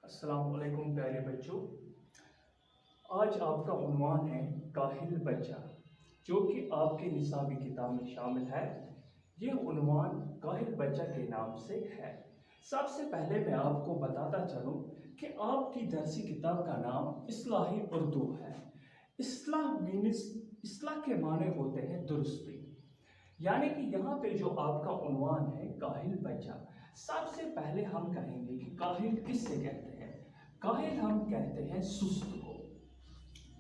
السلام علیکم پیارے بچوں، آج آپ کا عنوان ہے کاہل بچہ، جو کہ آپ کے نصابی کتاب میں شامل ہے۔ یہ عنوان کاہل بچہ کے نام سے ہے۔ سب سے پہلے میں آپ کو بتاتا چلوں کہ آپ کی درسی کتاب کا نام اصلاحی اردو ہے۔ اصلاح کے معنی ہوتے ہیں درستی، یعنی کہ یہاں پہ جو آپ کا عنوان ہے کاہل بچہ، سب سے پہلے ہم کہیں گے کہ کاہل کس سے کہتے ہیں؟ کاہل ہم کہتے ہیں سست کو۔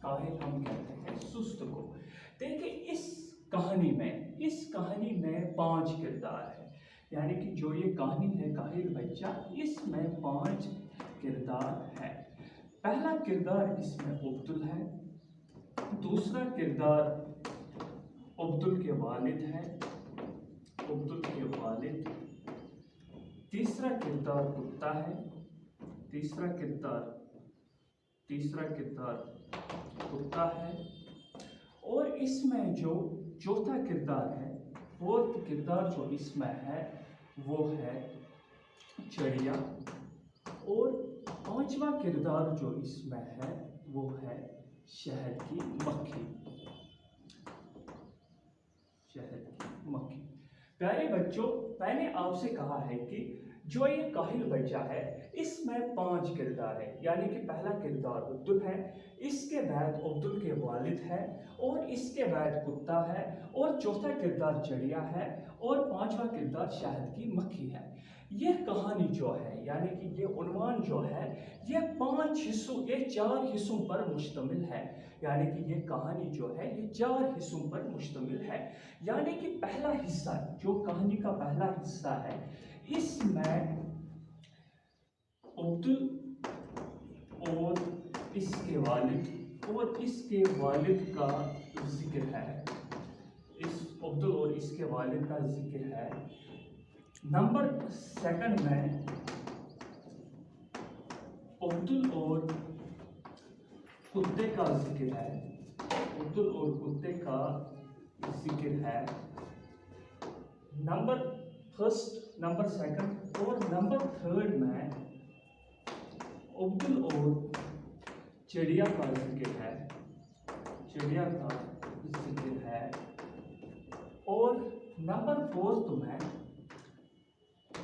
کاہل ہم کہتے ہیں سست کو۔ دیکھیں اس کہانی میں 5 کردار ہیں، یعنی کہ جو یہ کہانی ہے کاہل بچہ، اس میں 5 کردار ہیں۔ پہلا کردار اس میں عبدل ہے، دوسرا کردار عبدل کے والد ہے، تیسرا کردار کتا ہے، تیسرا کردار کتا ہے، اور اس میں جو چوتھا کردار ہے، فورتھ کردار جو اس میں ہے وہ ہے چڑیا، اور 5واں کردار جو اس میں ہے وہ ہے شہد کی مکھی۔ پیارے بچوں، میں نے آپ سے کہا ہے کہ جو یہ کاہل بچہ ہے اس میں 5 کردار ہے، یعنی کہ پہلا کردار عبدل ہے، اس کے بعد عبدل کے والد ہے، اور اس کے بعد کتا ہے، اور چوتھا کردار چڑیا ہے، اور 5واں کردار شہد کی مکھی ہے۔ یہ کہانی جو ہے، یعنی کہ یہ عنوان جو ہے، یہ 4 حصوں پر مشتمل ہے، یعنی کہ یہ کہانی جو ہے یہ 4 حصوں پر مشتمل ہے۔ یعنی کہ پہلا حصہ جو کہانی کا پہلا حصہ ہے، اس میں عبدل اور اس کے والد کا ذکر ہے۔ عبدل اور اس کے والد کا ذکر ہے۔ نمبر 2 میں عبدل اور کتے کا ذکر ہے۔ نمبر 1، نمبر 2 اور نمبر 3 میں عبدل اور چڑیا کا ذکر ہے، اور نمبر 4 میں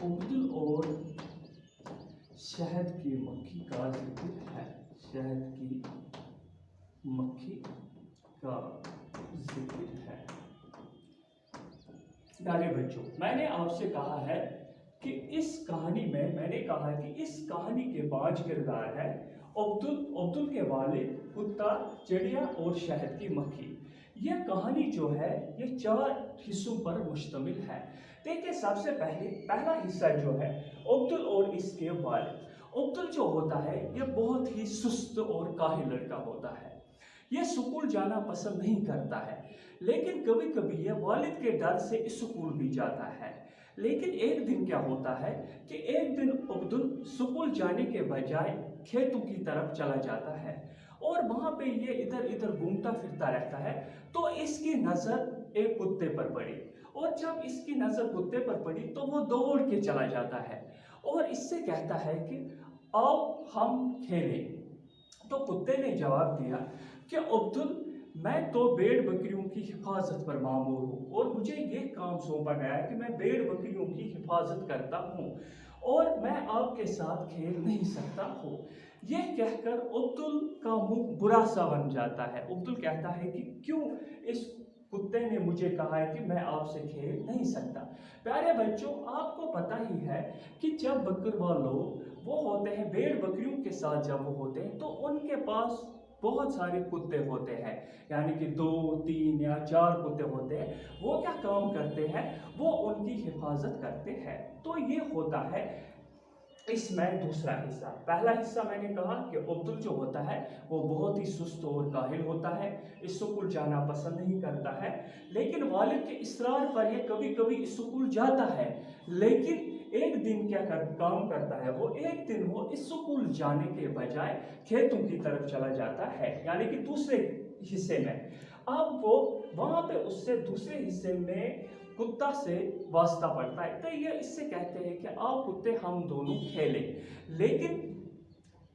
عبدل اور شہد کی مکھی کا ذکر ہے۔ پیارے بچوں، میں نے آپ سے کہا ہے کہ اس کہانی میں اس کہانی کے 5 کردار ہیں: عبدل کے والد، کتا، چڑیا اور شہد کی مکھی۔ یہ کہانی جو ہے یہ 4 حصوں پر مشتمل ہے۔ دیکھیں سب سے پہلا حصہ جو ہے عبدل اور اس کے والد۔ عبدل جو ہوتا ہے یہ بہت ہی سست اور کاہل لڑکا ہوتا ہے۔ یہ سکول جانا پسند نہیں کرتا ہے، لیکن کبھی کبھی یہ والد کے ڈر سے اسکول بھی جاتا ہے۔ لیکن ایک دن کیا ہوتا ہے کہ ایک دن عبدل سکول جانے کے بجائے کھیتوں کی طرف چلا جاتا ہے، اور وہاں پہ یہ ادھر ادھر گھومتا پھرتا رہتا ہے، تو اس کی نظر ایک کتے پر پڑی، اور جب اس کی نظر کتے پر پڑی تو وہ دوڑ کے چلا جاتا ہے اور اس سے کہتا ہے کہ آؤ ہم کھیلیں۔ تو کتے نے جواب دیا کہ عبدل، میں تو بھیڑ بکریوں کی حفاظت پر مامور ہوں، اور مجھے یہ کام سونپا گیا ہے کہ میں بھیڑ بکریوں کی حفاظت کرتا ہوں، اور میں آپ کے ساتھ کھیل نہیں سکتا ہوں۔ یہ کہہ کر عبدل کا منہ برا سا بن جاتا ہے۔ عبدل کہتا ہے کہ کیوں اس کتے نے مجھے کہا ہے کہ میں آپ سے کھیل نہیں سکتا۔ پیارے بچوں، آپ کو پتہ ہی ہے کہ جب بکروا لوگ وہ ہوتے ہیں بھیڑ بکریوں کے ساتھ، جب وہ ہوتے ہیں تو ان کے پاس بہت سارے کتے ہوتے ہیں، یعنی کہ 2، 3 یا 4 کتے ہوتے ہیں۔ وہ کیا کام کرتے ہیں؟ وہ ان کی حفاظت کرتے ہیں۔ تو یہ ہوتا ہے اس میں دوسرا حصہ۔ پہلا حصہ میں نے کہا کہ عبدل جو ہوتا ہے وہ بہت ہی سست اور کاہل ہوتا ہے، اسکول جانا پسند نہیں کرتا ہے، لیکن والد کے اصرار پر یہ کبھی کبھی اسکول جاتا ہے، لیکن ایک دن کیا کام کرتا ہے ایک دن وہ اسکول جانے کے بجائے کھیتوں کی طرف چلا جاتا ہے، یعنی کہ دوسرے حصے میں۔ اب وہ وہاں پہ اس سے دوسرے حصے میں کتا سے واسطہ پڑتا ہے، تو یہ اس سے کہتے ہیں کہ آؤ کتے ہم دونوں کھیلیں۔ لیکن